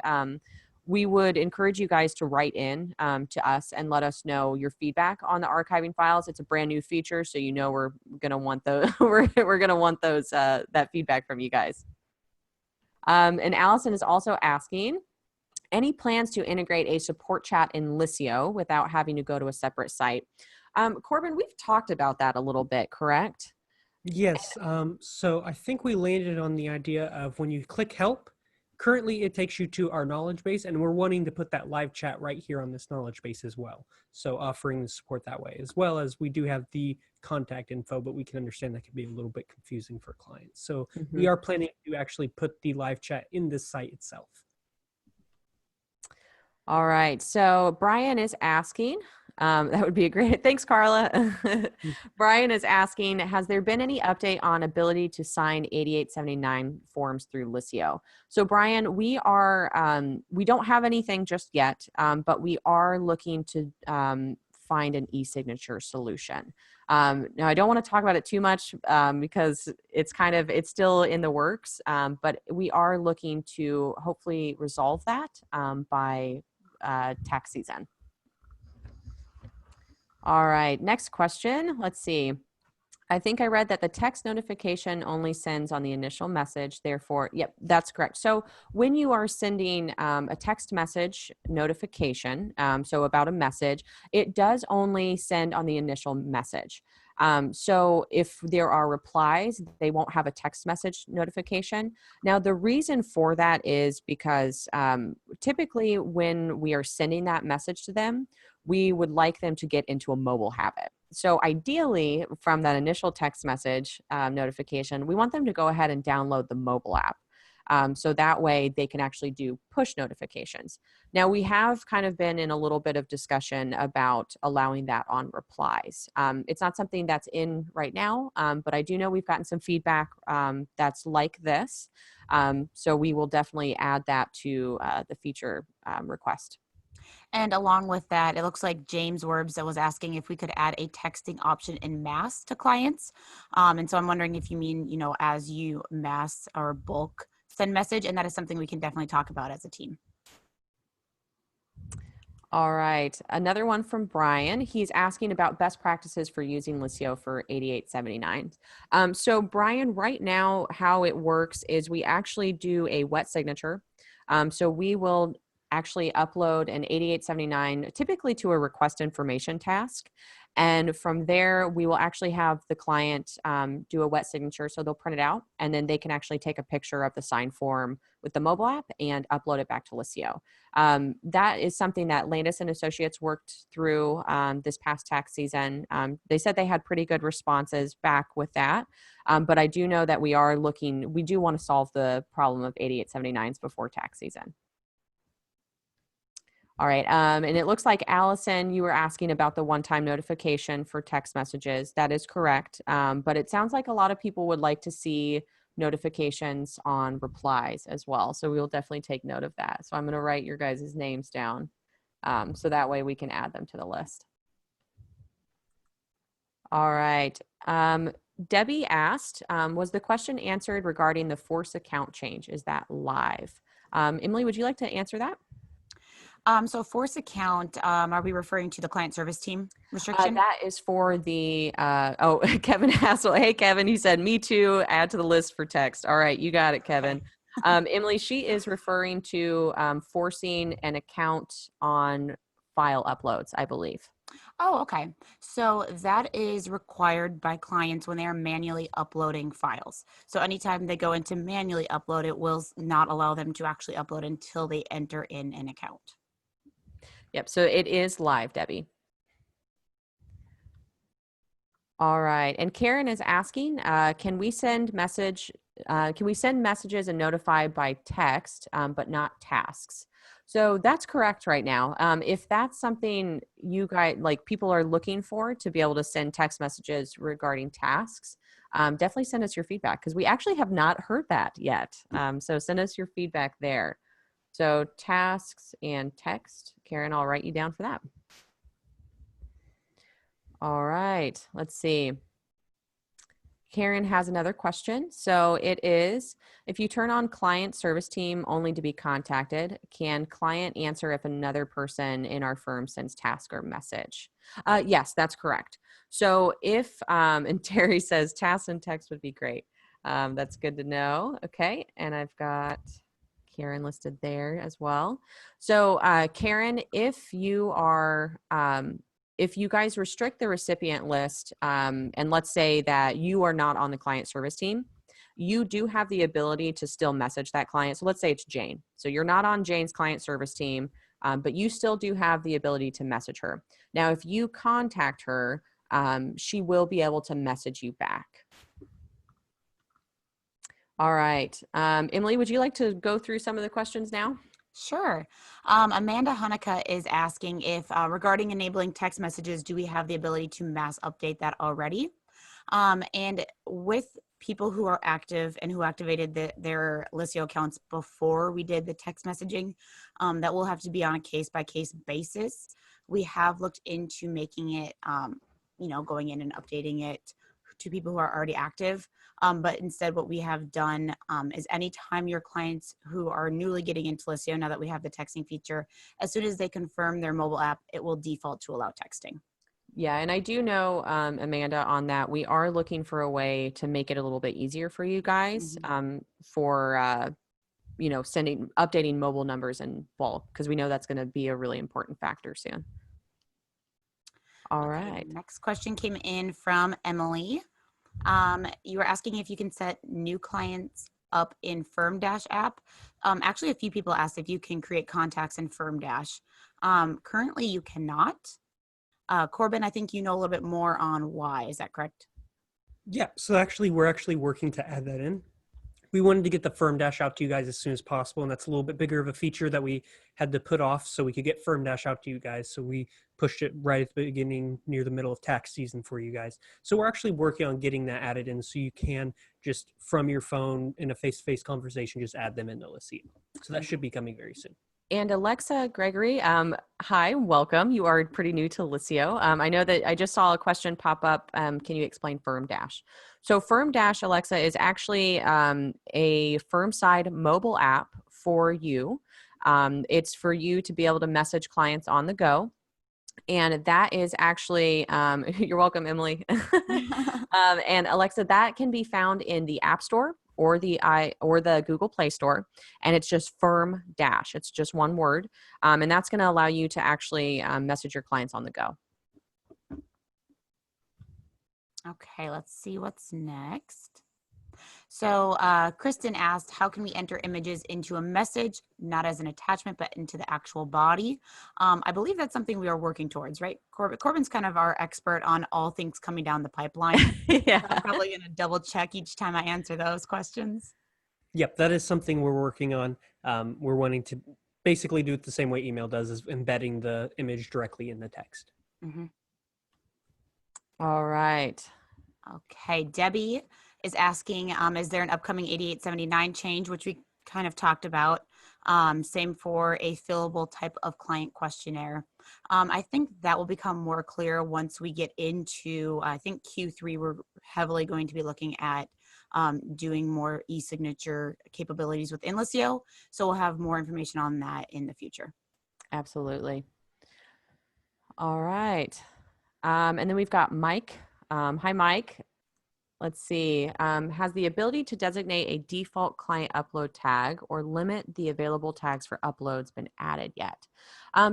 we would encourage you guys to write in to us and let us know your feedback on the archiving files. It's a brand new feature, so you know we're gonna want we're gonna want those that feedback from you guys. And Allison is also asking, any plans to integrate a support chat in Liscio without having to go to a separate site? Corbin, we've talked about that a little bit, correct? Yes, so I think we landed on the idea of when you click help, currently it takes you to our knowledge base, and we're wanting to put that live chat right here on this knowledge base as well. So offering the support that way, as well as we do have the contact info, but we can understand that can be a little bit confusing for clients. So we are planning to actually put the live chat in this site itself. All right, so Brian is asking, that would be a great, thanks Carla. Brian is asking, has there been any update on ability to sign 8879 forms through Liscio? So Brian, we don't have anything just yet, but we are looking to find an e-signature solution. Now, I don't want to talk about it too much because it's still in the works, but we are looking to hopefully resolve that by tax season. All right, next question. Let's see. I think I read that the text notification only sends on the initial message. Therefore, yep, that's correct. So when you are sending a text message notification, so about a message, it does only send on the initial message. So if there are replies, they won't have a text message notification. Now, the reason for that is because typically when we are sending that message to them, we would like them to get into a mobile habit. So ideally, from that initial text message notification, we want them to go ahead and download the mobile app. So that way they can actually do push notifications. Now, we have kind of been in a little bit of discussion about allowing that on replies. It's not something that's in right now, but I do know we've gotten some feedback that's like this. So we will definitely add that to the feature request. And along with that, it looks like James Werbs that was asking if we could add a texting option in mass to clients. And so I'm wondering if you mean, as you mass or bulk send message, and that is something we can definitely talk about as a team. All right, another one from Brian. He's asking about best practices for using Lisio for 8879. So Brian, right now, how it works is we actually do a wet signature. So we will actually upload an 8879 typically to a request information task. And from there, we will actually have the client do a wet signature. So they'll print it out and then they can actually take a picture of the sign form with the mobile app and upload it back to Lisio. That is something that Landis and Associates worked through this past tax season. They said they had pretty good responses back with that. But I do know that we do want to solve the problem of 8879s before tax season. All right, and it looks like Allison, you were asking about the one-time notification for text messages. That is correct, but it sounds like a lot of people would like to see notifications on replies as well. So we will definitely take note of that. So I'm going to write your guys' names down so that way we can add them to the list. All right. Debbie asked, was the question answered regarding the force account change? Is that live? Emily, would you like to answer that? So force account, are we referring to the client service team restriction? That is for the, Kevin Hassel. Hey, Kevin, he said, me too, add to the list for text. All right, you got it, Kevin. Emily, she is referring to forcing an account on file uploads, I believe. Oh, okay. So that is required by clients when they are manually uploading files. So anytime they go into manually upload, it will not allow them to actually upload until they enter in an account. Yep, so it is live, Debbie. All right, and Karen is asking, can we send messages and notify by text, but not tasks? So that's correct right now. If that's something you guys, like people are looking for to be able to send text messages regarding tasks, definitely send us your feedback because we actually have not heard that yet. So send us your feedback there. So tasks and text, Karen, I'll write you down for that. All right, let's see. Karen has another question. So it is, if you turn on client service team only to be contacted, can client answer if another person in our firm sends task or message? Yes, that's correct. So if, and Terry says task and text would be great. That's good to know. Okay, and I've got Karen listed there as well. So Karen, if you are, if you guys restrict the recipient list, and let's say that you are not on the client service team, you do have the ability to still message that client. So let's say it's Jane. So you're not on Jane's client service team, but you still do have the ability to message her. Now, if you contact her, she will be able to message you back. All right. Emily, would you like to go through some of the questions now? Sure. Amanda Hanukkah is asking if regarding enabling text messages, do we have the ability to mass update that already? And with people who are active and who activated their Lisio accounts before we did the text messaging, that will have to be on a case-by-case basis. we have looked into making it, going in and updating it to people who are already active. But instead what we have done is anytime your clients who are newly getting into Listio, now that we have the texting feature, as soon as they confirm their mobile app, it will default to allow texting. Yeah, and I do know, Amanda, on that, we are looking for a way to make it a little bit easier for you guys for, updating mobile numbers in bulk, because we know that's going to be a really important factor soon. All right. Next question came in from Emily. You were asking if you can set new clients up in Firm Dash app. Actually, a few people asked if you can create contacts in Firm Dash. Currently, you cannot. Corbin, I think you know a little bit more on why. Is that correct? Yeah, so we're actually working to add that in. We wanted to get the Firm Dash out to you guys as soon as possible, and that's a little bit bigger of a feature that we had to put off so we could get Firm Dash out to you guys. So we pushed it right at the beginning, near the middle of tax season for you guys. So we're actually working on getting that added in so you can just from your phone in a face-to-face conversation, just add them into Listio. So that should be coming very soon. And Alexa Gregory, hi, welcome. You are pretty new to Listio. I know that I just saw a question pop up. Can you explain Firm Dash? So Firm Dash, Alexa, is actually a firm side mobile app for you. It's for you to be able to message clients on the go. And that is actually, you're welcome, Emily. And Alexa, that can be found in the App Store or the Google Play Store, and it's just Firm Dash. It's just one word, and that's going to allow you to actually message your clients on the go. Okay, let's see what's next. So Kristen asked, how can we enter images into a message, not as an attachment, but into the actual body? I believe that's something we are working towards, right? Corbin's kind of our expert on all things coming down the pipeline. Yeah. I'm probably going to double check each time I answer those questions. Yep, that is something we're working on. We're wanting to basically do it the same way email does, is embedding the image directly in the text. All right. Okay, Debbie is asking, is there an upcoming 8879 change, which we kind of talked about? Same for a fillable type of client questionnaire. I think that will become more clear once we get into, I think Q3, we're heavily going to be looking at doing more e-signature capabilities within Listio. So we'll have more information on that in the future. Absolutely. All right. And then we've got Mike. Hi, Mike. Let's see. Has the ability to designate a default client upload tag or limit the available tags for uploads been added yet?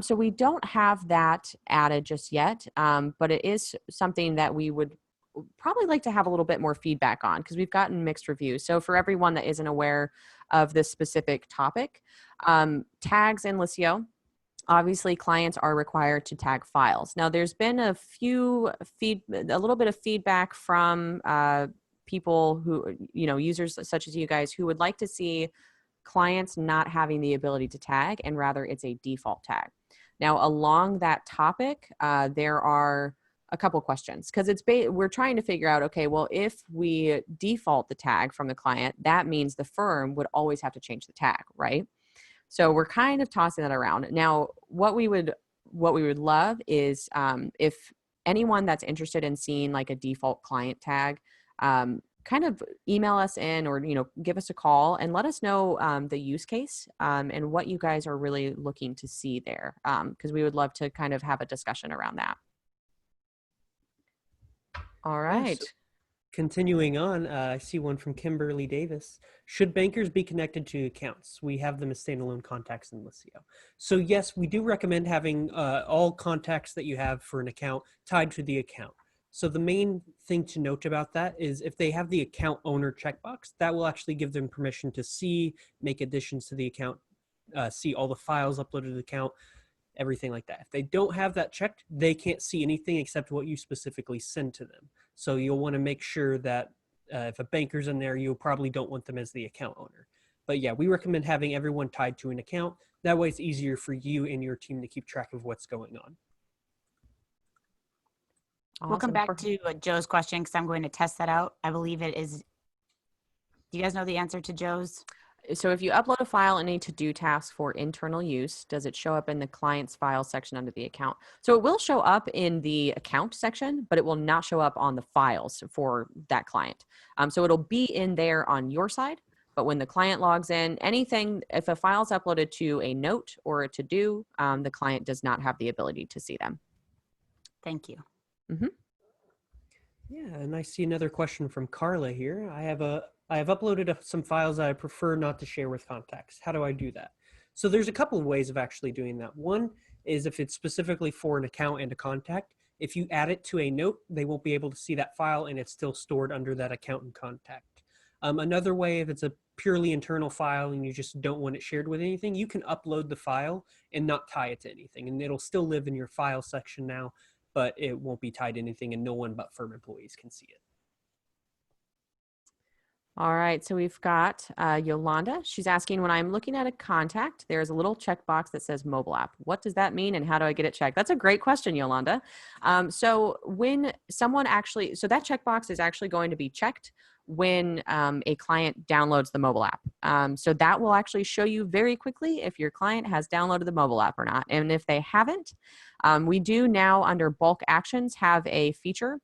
So we don't have that added just yet, but it is something that we would probably like to have a little bit more feedback on, because we've gotten mixed reviews. So for everyone that isn't aware of this specific topic, tags in Listio, obviously clients are required to tag files. Now there's been a little bit of feedback from people who, users such as you guys, who would like to see clients not having the ability to tag, and rather it's a default tag. Now along that topic, there are a couple questions, because we're trying to figure out, okay, well, if we default the tag from the client, that means the firm would always have to change the tag, right? So we're kind of tossing that around. Now, what we would love is if anyone that's interested in seeing like a default client tag, kind of email us in, or give us a call and let us know the use case and what you guys are really looking to see there, because we would love to kind of have a discussion around that. All right. So continuing on, I see one from Kimberly Davis. Should bankers be connected to accounts? We have them as standalone contacts in Listio. So yes, we do recommend having all contacts that you have for an account tied to the account. So the main thing to note about that is if they have the account owner checkbox, that will actually give them permission to see, make additions to the account, see all the files uploaded to the account, everything like that. If they don't have that checked, they can't see anything except what you specifically send to them. So you'll want to make sure that if a banker's in there, you probably don't want them as the account owner. But yeah, we recommend having everyone tied to an account. That way it's easier for you and your team to keep track of what's going on. Awesome. We'll come back to Joe's question because I'm going to test that out. I believe it is. Do you guys know the answer to Joe's? So if you upload a file in a to-do task for internal use, does it show up in the client's file section under the account? So it will show up in the account section, but it will not show up on the files for that client. So it'll be in there on your side, but when the client logs in, anything, if a file is uploaded to a note or a to-do, the client does not have the ability to see them. Thank you. Mm-hmm. Yeah, and I see another question from Carla here. I have uploaded some files that I prefer not to share with contacts. How do I do that? So there's a couple of ways of actually doing that. One is if it's specifically for an account and a contact, if you add it to a note, they won't be able to see that file and it's still stored under that account and contact. Another way, if it's a purely internal file and you just don't want it shared with anything, you can upload the file and not tie it to anything, and it'll still live in your file section now, but it won't be tied to anything and no one but firm employees can see it. All right, so we've got Yolanda. She's asking, when I'm looking at a contact, there's a little checkbox that says mobile app. What does that mean and how do I get it checked? That's a great question, Yolanda. So when someone actually, so that checkbox is actually going to be checked when a client downloads the mobile app. So that will actually show you very quickly if your client has downloaded the mobile app or not. And if they haven't, we do now under bulk actions have a feature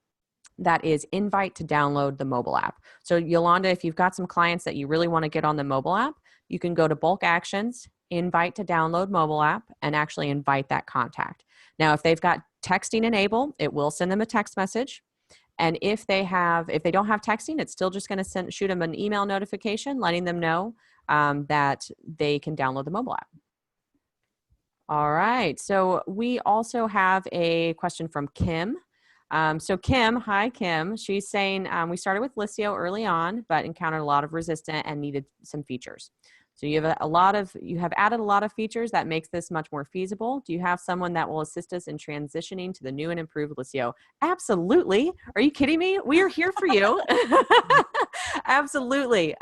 that is invite to download the mobile app. So Yolanda, if you've got some clients that you really want to get on the mobile app, you can go to bulk actions, invite to download mobile app, and actually invite that contact. Now, if they've got texting enabled, it will send them a text message. And if they don't have texting, it's still just going to shoot them an email notification letting them know that they can download the mobile app. All right. So we also have a question from Kim. So Kim, hi Kim. She's saying we started with Listio early on, but encountered a lot of resistance and needed some features. So you have added a lot of features that makes this much more feasible. Do you have someone that will assist us in transitioning to the new and improved Listio? Absolutely. Are you kidding me? We are here for you. Absolutely.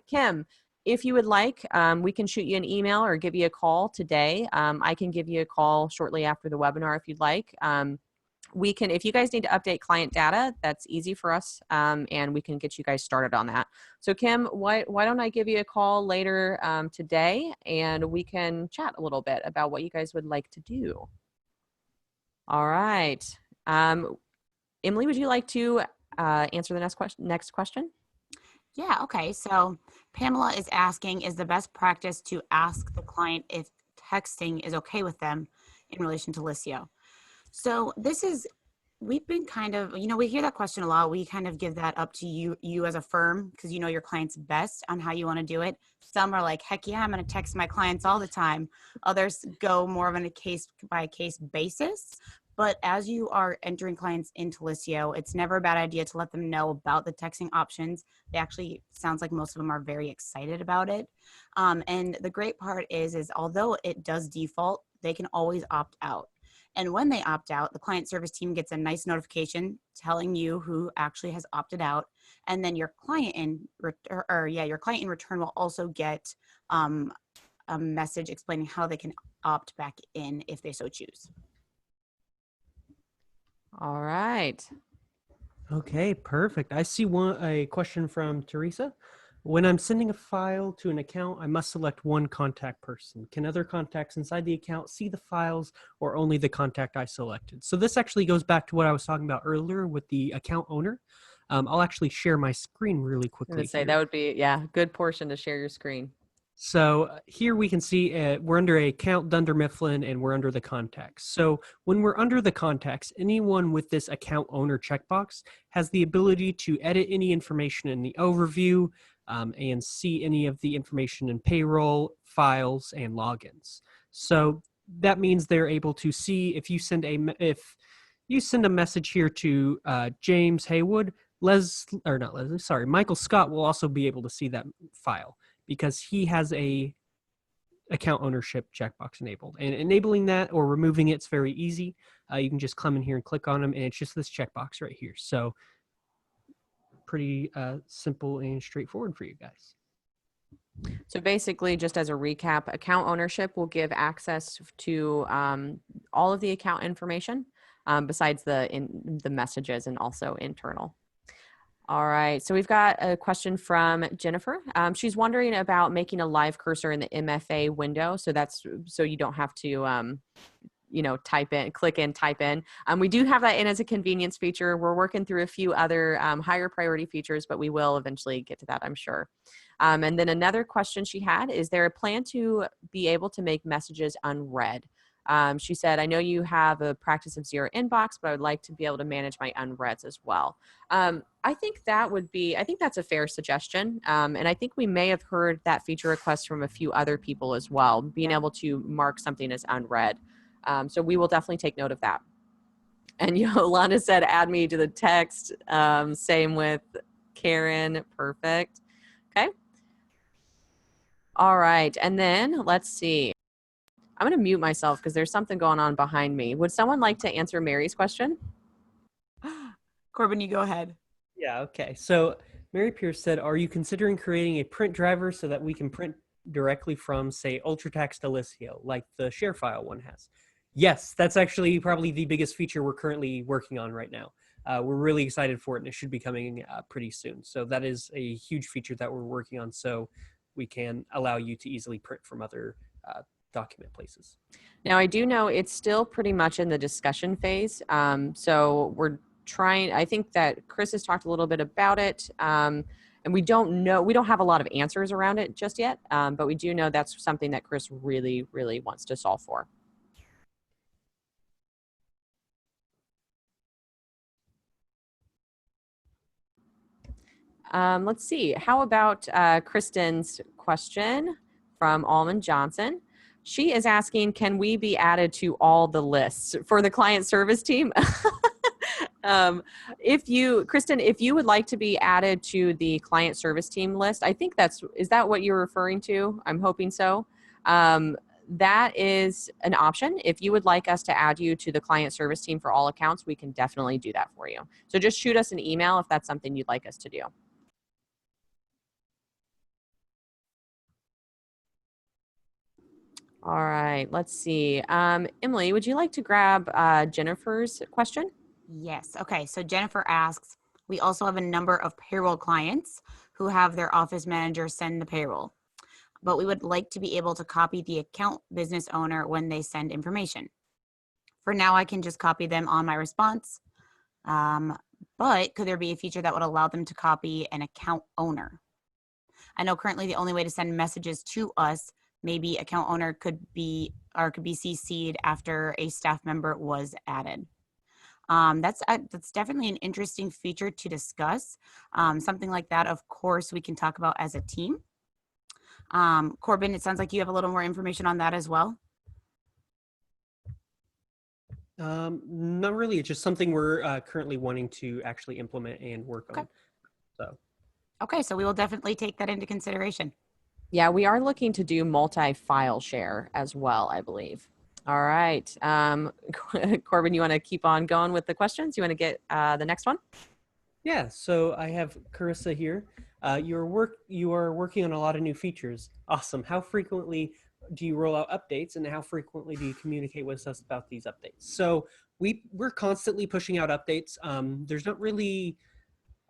Kim, if you would like, we can shoot you an email or give you a call today. I can give you a call shortly after the webinar if you'd like. We can, if you guys need to update client data, that's easy for us, and we can get you guys started on that. So Kim, why don't I give you a call later today, and we can chat a little bit about what you guys would like to do. All right. Emily, would you like to answer the next question? Yeah, okay. So Pamela is asking, is the best practice to ask the client if texting is okay with them in relation to Listio? So we've been kind of, we hear that question a lot. We kind of give that up to you as a firm, because you know your clients best on how you want to do it. Some are like, heck yeah, I'm going to text my clients all the time. Others go more of on a case by case basis. But as you are entering clients into Listio, it's never a bad idea to let them know about the texting options. They actually, sounds like most of them are very excited about it. And the great part is although it does default, they can always opt out. And when they opt out, the client service team gets a nice notification telling you who actually has opted out. And then your client in return will also get a message explaining how they can opt back in if they so choose. All right. Okay, perfect. I see a question from Teresa. When I'm sending a file to an account, I must select one contact person. Can other contacts inside the account see the files or only the contact I selected? So this actually goes back to what I was talking about earlier with the account owner. I'll actually share my screen really quickly. I'm going to say that would be, a good portion to share your screen. So here we can see we're under a account Dunder Mifflin and we're under the contacts. So when we're under the contacts, anyone with this account owner checkbox has the ability to edit any information in the overview and see any of the information in payroll, files, and logins. So that means they're able to see if you send a message here to James Haywood, Michael Scott will also be able to see that file, because he has a account ownership checkbox enabled. And enabling that or removing it's very easy. You can just come in here and click on them, and it's just this checkbox right here. So pretty simple and straightforward for you guys. So basically, just as a recap, account ownership will give access to all of the account information besides the messages and also internal. All right. So we've got a question from Jennifer. She's wondering about making a live cursor in the MFA window. So that's so you don't have to, click in, type in. We do have that in as a convenience feature. We're working through a few other higher priority features, but we will eventually get to that, I'm sure. And then another question she had, is there a plan to be able to make messages unread? She said, I know you have a practice of zero inbox, but I would like to be able to manage my unreads as well. I think that's a fair suggestion. And I think we may have heard that feature request from a few other people as well, being able to mark something as unread. So we will definitely take note of that. And Yolanda said, add me to the text. Same with Karen. Perfect. Okay. All right. And then let's see. I'm going to mute myself because there's something going on behind me. Would someone like to answer Mary's question? Corbin, you go ahead. Yeah, okay. So Mary Pierce said, are you considering creating a print driver so that we can print directly from, say, UltraTax to Liscio, like the share file one has? Yes, that's actually probably the biggest feature we're currently working on right now. We're really excited for it, and it should be coming pretty soon. So that is a huge feature that we're working on, so we can allow you to easily print from other document places. Now, I do know it's still pretty much in the discussion phase. So we're trying, I think that Chris has talked a little bit about it. And we don't have a lot of answers around it just yet. But we do know that's something that Chris really, really wants to solve for. Let's see. How about Kristen's question from Almond Johnson? She is asking, can we be added to all the lists for the client service team? Kristen, if you would like to be added to the client service team list, I think is that what you're referring to? I'm hoping so. That is an option. If you would like us to add you to the client service team for all accounts, we can definitely do that for you. So just shoot us an email if that's something you'd like us to do. All right, let's see. Emily, would you like to grab Jennifer's question? Yes. Okay. So Jennifer asks, we also have a number of payroll clients who have their office manager send the payroll, but we would like to be able to copy the account business owner when they send information. For now, I can just copy them on my response. But could there be a feature that would allow them to copy an account owner? I know currently the only way to send messages to us, maybe account owner could be CC'd after a staff member was added. That's definitely an interesting feature to discuss. Something like that, of course, we can talk about as a team. Corbin, it sounds like you have a little more information on that as well. Not really. It's just something we're currently wanting to actually implement and work on. Okay, so we will definitely take that into consideration. Yeah, we are looking to do multi-file share as well, I believe. All right. Corbin, you want to keep on going with the questions? You want to get the next one? Yeah, so I have Carissa here. You are working on a lot of new features. Awesome. How frequently do you roll out updates, and how frequently do you communicate with us about these updates? So we're constantly pushing out updates. There's not really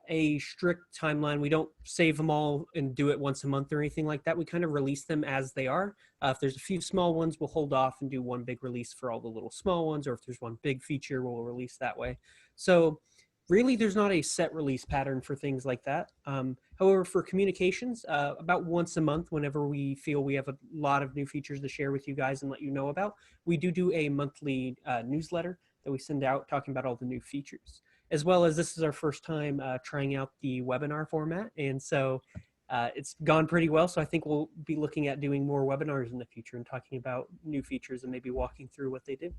a strict timeline. We don't save them all and do it once a month or anything like that. We kind of release them as they are. If there's a few small ones, we'll hold off and do one big release for all the little small ones, or if there's one big feature, we'll release that way. So really, there's not a set release pattern for things like that. However, for communications, about once a month, whenever we feel we have a lot of new features to share with you guys and let you know about, we do a monthly newsletter that we send out talking about all the new features. As well as this is our first time trying out the webinar format. And so it's gone pretty well. So I think we'll be looking at doing more webinars in the future and talking about new features and maybe walking through what they do.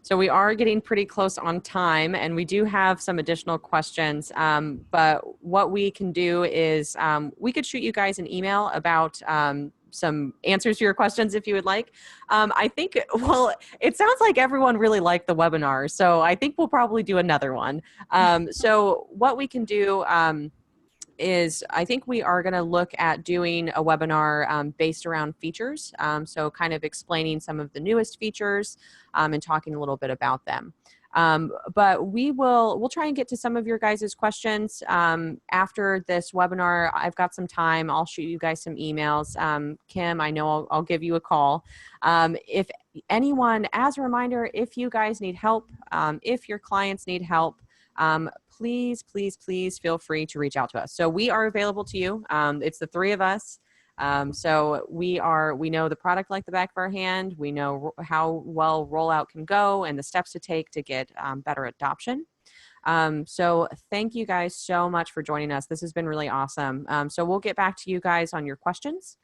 So we are getting pretty close on time, and we do have some additional questions. But what we can do is we could shoot you guys an email about some answers to your questions if you would like. I think, well, it sounds like everyone really liked the webinar, so I think we'll probably do another one. So what we can do is I think we are going to look at doing a webinar based around features. So kind of explaining some of the newest features and talking a little bit about them. But we'll try and get to some of your guys' questions after this webinar. I've got some time. I'll shoot you guys some emails. Kim, I know I'll give you a call. If anyone, as a reminder, if you guys need help, if your clients need help, please, please, please feel free to reach out to us. So we are available to you. It's the three of us. So we know the product like the back of our hand. We know how well rollout can go and the steps to take to get better adoption. So thank you guys so much for joining us. This has been really awesome. So we'll get back to you guys on your questions.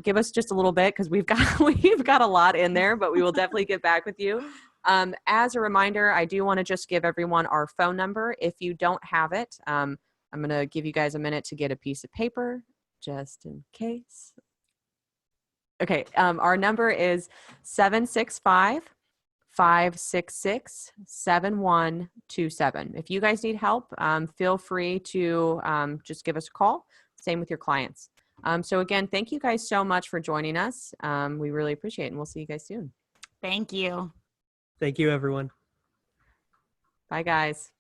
Give us just a little bit because we've got a lot in there, but we will definitely get back with you. As a reminder, I do want to just give everyone our phone number. If you don't have it, I'm going to give you guys a minute to get a piece of paper just in case. Okay, our number is 765-566-7127. If you guys need help, feel free to just give us a call. Same with your clients. So again, thank you guys so much for joining us. We really appreciate it, and we'll see you guys soon. Thank you. Thank you, everyone. Bye, guys.